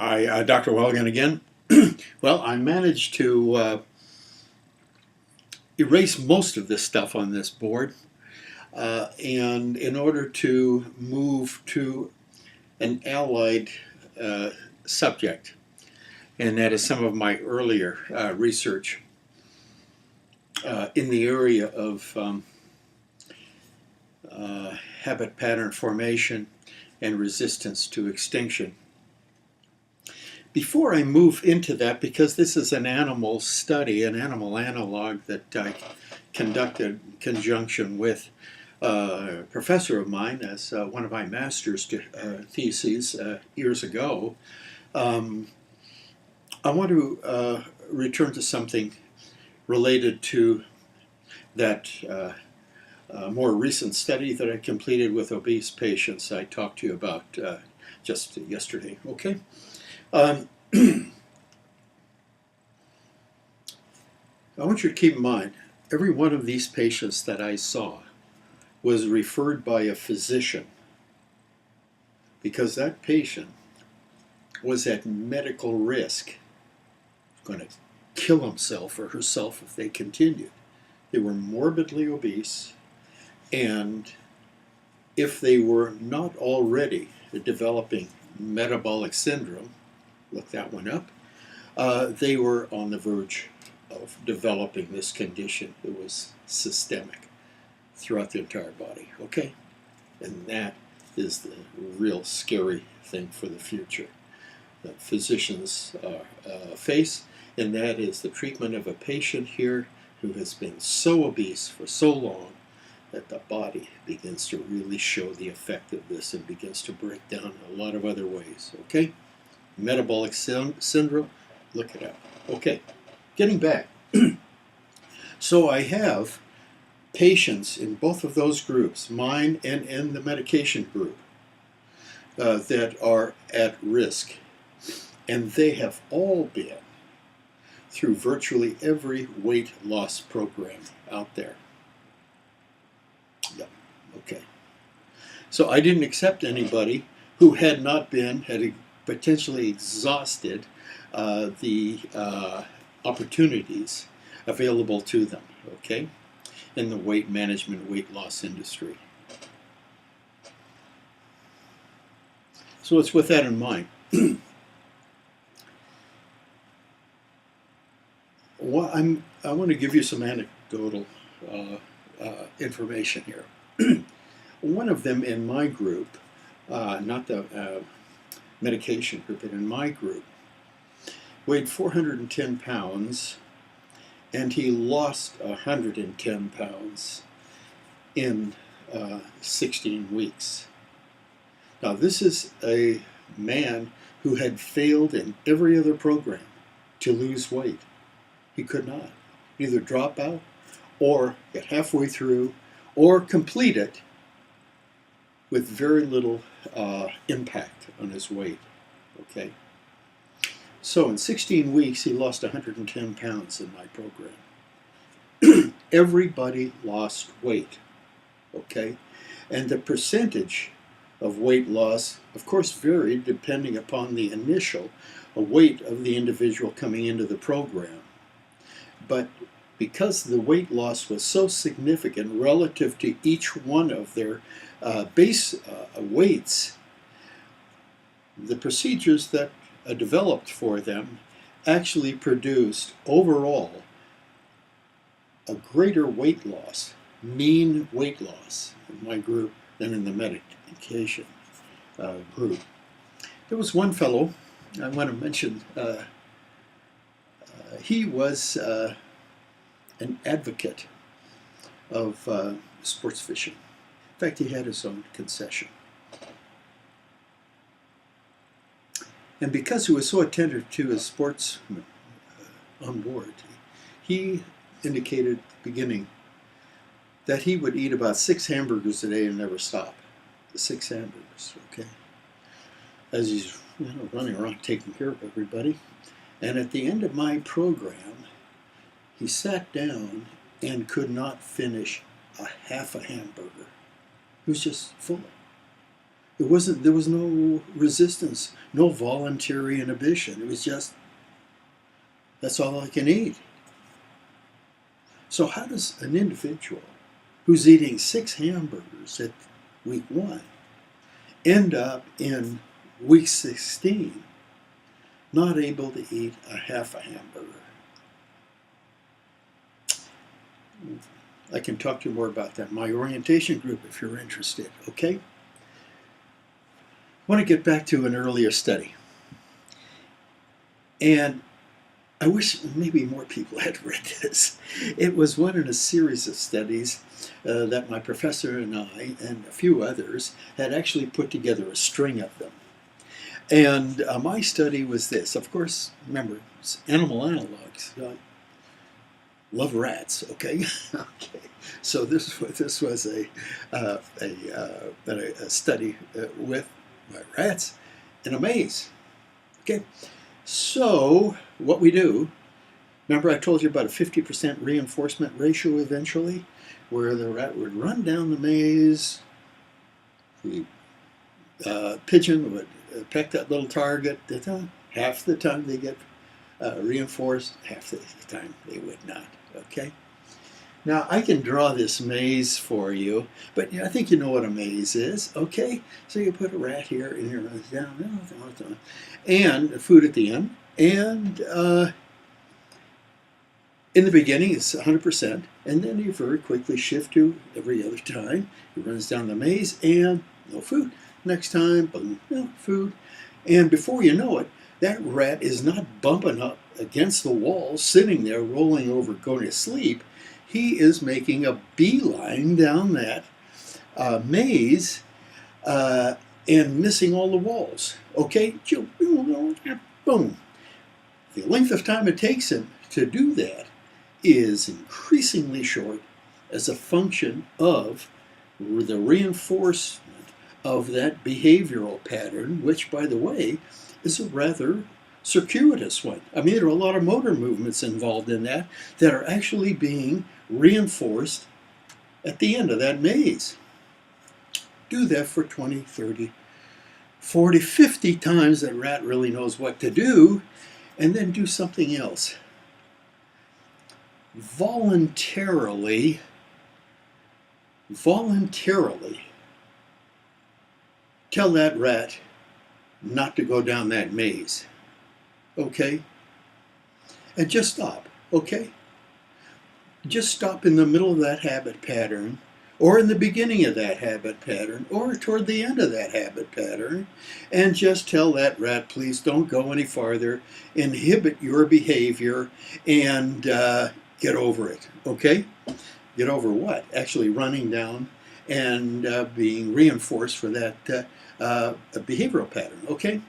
Hi, Dr. Welligan again. Well, I managed to erase most of this stuff on this board, and in order to move to an allied uh, subject, and that is some of my earlier research in the area of habit pattern formation and resistance to extinction. Before I move into that, because this is an animal study, an animal analog that I conducted in conjunction with a professor of mine as one of my master's theses years ago, um, I want to return to something related to that more recent study that I completed with obese patients I talked to you about just yesterday. Okay. Um, I want you to keep in mind, every one of these patients that I saw was referred by a physician because that patient was at medical risk, going to kill himself or herself if they continued. They were morbidly obese, and if they were not already developing metabolic syndrome, look that one up, they were on the verge of developing this condition that was systemic throughout the entire body, okay? And that is the real scary thing for the future that physicians face, and that is the treatment of a patient here who has been so obese for so long that the body begins to really show the effect of this and begins to break down in a lot of other ways, okay? Metabolic syndrome, look it up. Okay, getting back. So I have patients in both of those groups, mine and in the medication group, that are at risk. And they have all been through virtually every weight loss program out there. Yeah, okay. So I didn't accept anybody who had potentially exhausted the opportunities available to them, okay, in the weight management, weight loss industry. So it's with that in mind. I want to give you some anecdotal information here. One of them in my group, not the medication group, but in my group, weighed 410 pounds, and he lost 110 pounds in 16 weeks. Now, this is a man who had failed in every other program to lose weight. He could not either drop out or get halfway through or complete it with very little impact on his weight, okay? So in 16 weeks, he lost 110 pounds in my program. Everybody lost weight, okay? And the percentage of weight loss, of course, varied depending upon the initial weight of the individual coming into the program. But because the weight loss was so significant relative to each one of their base weights, the procedures that developed for them actually produced overall a greater weight loss, mean weight loss in my group than in the medication group. There was one fellow I want to mention. He was an advocate of sports fishing. In fact, he had his own concession. And because he was so attentive to his sports on board, he indicated at the beginning that he would eat about 6 hamburgers a day and never stop. 6 hamburgers, okay? As he's running around taking care of everybody. And at the end of my program, he sat down and could not finish half a hamburger. He was just full. There was no resistance, no voluntary inhibition. It was just, that's all I can eat. So how does an individual who's eating 6 hamburgers at week 1 end up in week 16 not able to eat a half a hamburger? I can talk to you more about that in my orientation group if you're interested, okay? I want to get back to an earlier study. And I wish maybe more people had read this. It was one in a series of studies that my professor and I and a few others had actually put together a string of them. And my study was this. Of course, remember, it's animal analogs. Love rats, okay? Okay. So this was a study with rats in a maze. Okay. So what we do, remember I told you about a 50% reinforcement ratio eventually, where the rat would run down the maze, the pigeon would peck that little target. Half the time they get reinforced, half the time they would not. Okay. Now I can draw this maze for you, but I think you know what a maze is. Okay. So you put a rat here, and here runs down, and food at the end, and in the beginning it's 100%, and then you very quickly shift to every other time. It runs down the maze and no food. Next time, boom, no food, and before you know it, that rat is not bumping up against the wall, sitting there, rolling over, going to sleep. He is making a beeline down that maze and missing all the walls. Okay? Boom. The length of time it takes him to do that is increasingly short as a function of the reinforcement of that behavioral pattern, which, by the way, is a rather circuitous one. I mean, there are a lot of motor movements involved in that are actually being reinforced at the end of that maze. Do that for 20, 30, 40, 50 times that rat really knows what to do, and then do something else. Voluntarily tell that rat not to go down that maze. Okay? And just stop. Okay? Just stop in the middle of that habit pattern, or in the beginning of that habit pattern, or toward the end of that habit pattern, and just tell that rat, please don't go any farther, inhibit your behavior, and get over it. Okay? Get over what? Actually running down and being reinforced for that behavioral pattern. Okay?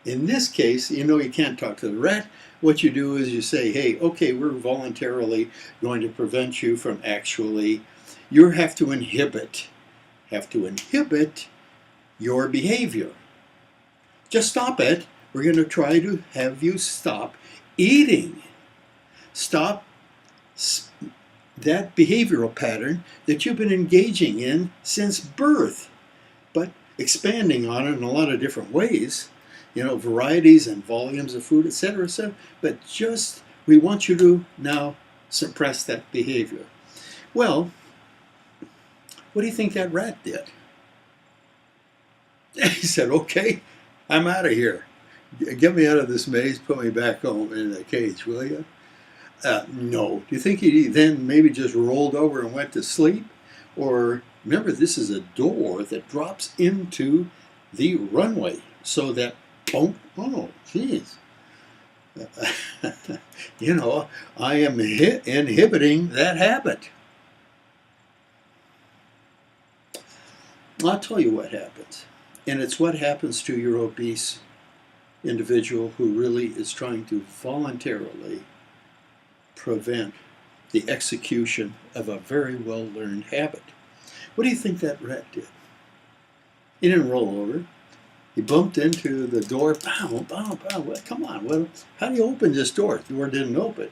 In this case, you can't talk to the rat. What you do is you say, hey, okay, we're voluntarily going to prevent you from actually, you have to inhibit your behavior. Just stop it. We're going to try to have you stop eating. Stop that behavioral pattern that you've been engaging in since birth, but expanding on it in a lot of different ways. Varieties and volumes of food, etc., etc. But we want you to now suppress that behavior. Well, what do you think that rat did? He said, okay, I'm out of here. Get me out of this maze, put me back home in the cage, will you? No. Do you think he then maybe just rolled over and went to sleep? Or, remember, this is a door that drops into the runway, so that oh, geez. I am inhibiting that habit. I'll tell you what happens. And it's what happens to your obese individual who really is trying to voluntarily prevent the execution of a very well-learned habit. What do you think that rat did? He didn't roll over. He bumped into the door. Pow, pow, pow. What? Come on. How do you open this door? The door didn't open. Do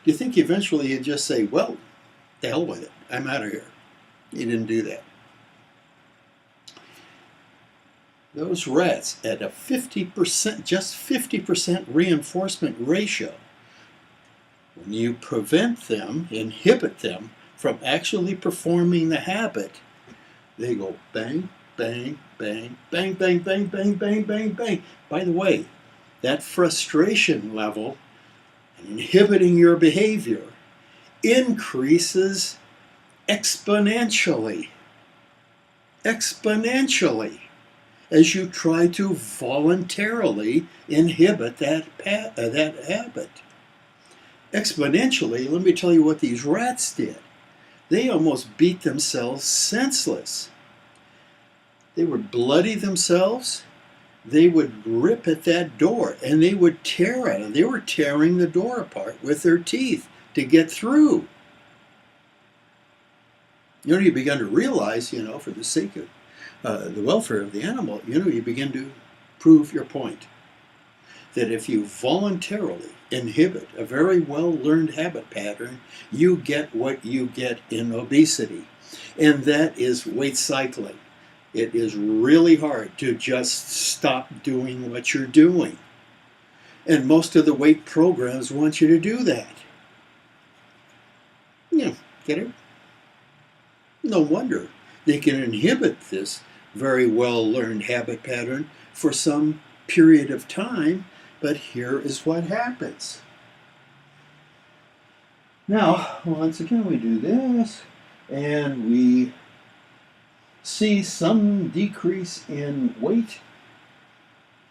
you think eventually he'd just say, well, the hell with it. I'm out of here. He didn't do that. those rats at a 50%, just 50% reinforcement ratio, when you prevent them, inhibit them from actually performing the habit, they go bang, bang, bang, bang, bang, bang, bang, bang, bang, bang. By the way, that frustration level and inhibiting your behavior increases exponentially. Exponentially. As you try to voluntarily inhibit that habit. Exponentially, let me tell you what these rats did. They almost beat themselves senseless. They would bloody themselves. They would rip at that door and they would tear at it. They were tearing the door apart with their teeth to get through. You begin to realize, for the sake of the welfare of the animal, you begin to prove your point. That if you voluntarily inhibit a very well-learned habit pattern, you get what you get in obesity. And that is weight cycling. It is really hard to just stop doing what you're doing. And most of the weight programs want you to do that. Get it? No wonder they can inhibit this very well-learned habit pattern for some period of time, but here is what happens. Now, once again, we do this, and we see some decrease in weight,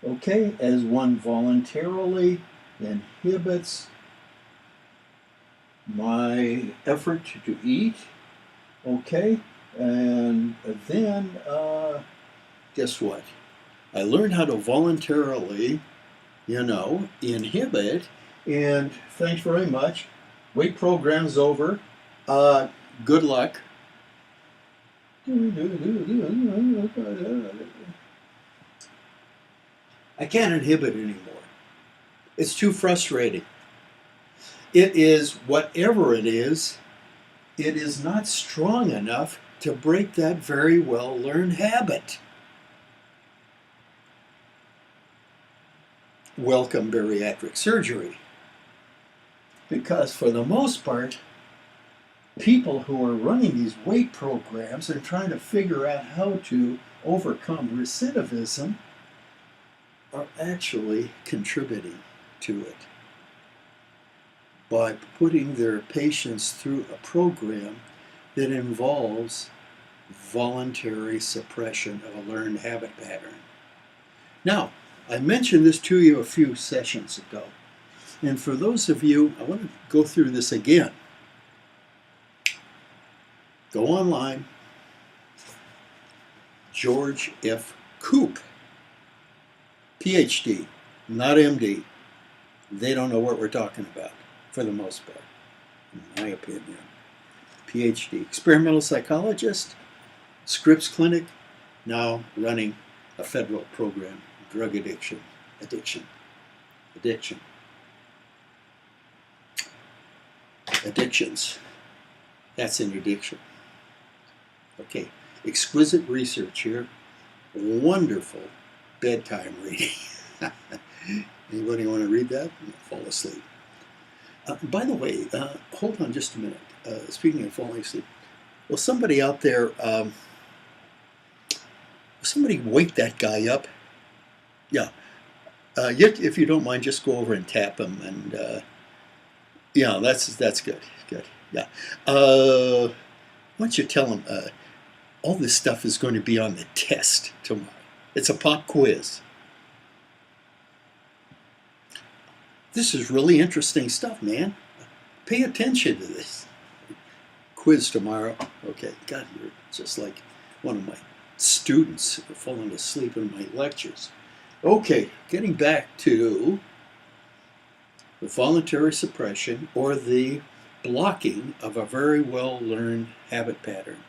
okay, as one voluntarily inhibits my effort to eat, okay, and then guess what? I learned how to voluntarily, inhibit, and thanks very much. Weight program's over. Good luck. I can't inhibit anymore. It's too frustrating. It is whatever it is not strong enough to break that very well-learned habit. Welcome bariatric surgery. Because for the most part, people who are running these weight programs and trying to figure out how to overcome recidivism are actually contributing to it by putting their patients through a program that involves voluntary suppression of a learned habit pattern. Now, I mentioned this to you a few sessions ago, and for those of you, I want to go through this again. Go online, George F. Koop, PhD, not MD. They don't know what we're talking about, for the most part, in my opinion. PhD, experimental psychologist, Scripps Clinic, now running a federal program, drug addiction. Addictions. That's an addiction. Okay, exquisite research here. Wonderful bedtime reading. Anybody want to read that? Fall asleep. By the way, hold on just a minute. Speaking of falling asleep, will somebody out there, will somebody wake that guy up? Yeah. If you don't mind, just go over and tap him, and yeah, that's good. Good. Yeah. Why don't you tell him all this stuff is going to be on the test tomorrow? It's a pop quiz. This is really interesting stuff, man. Pay attention to this. Quiz tomorrow. Okay, God, you're just like one of my students falling asleep in my lectures. Okay, getting back to the voluntary suppression or the blocking of a very well-learned habit pattern.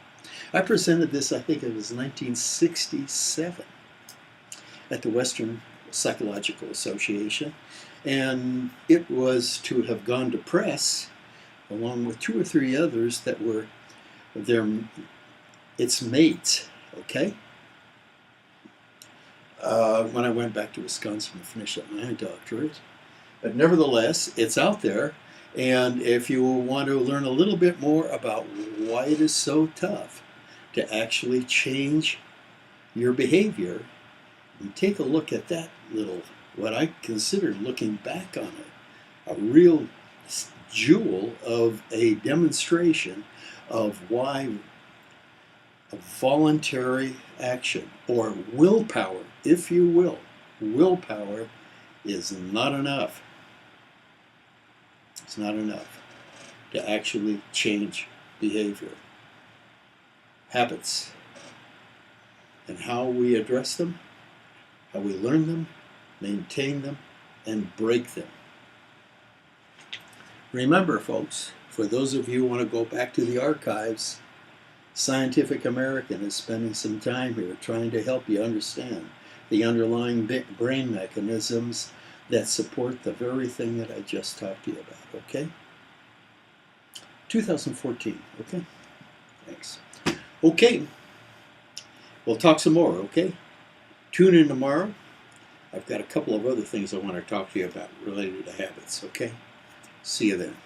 I presented this, I think it was 1967, at the Western Psychological Association, and it was to have gone to press along with 2 or 3 others that were its mates, okay? when I went back to Wisconsin to finish up my doctorate. But nevertheless, it's out there. And if you want to learn a little bit more about why it is so tough to actually change your behavior, you take a look at that little, what I consider, looking back on it, a real jewel of a demonstration of why a voluntary action, or willpower, if you will, willpower is not enough. It's not enough to actually change behavior. Habits, and how we address them, how we learn them, maintain them, and break them. Remember, folks, for those of you who want to go back to the archives, Scientific American is spending some time here trying to help you understand the underlying brain mechanisms that support the very thing that I just talked to you about, okay? 2014, okay? Thanks. Okay, we'll talk some more, okay? Tune in tomorrow. I've got a couple of other things I want to talk to you about related to habits, okay? See you then.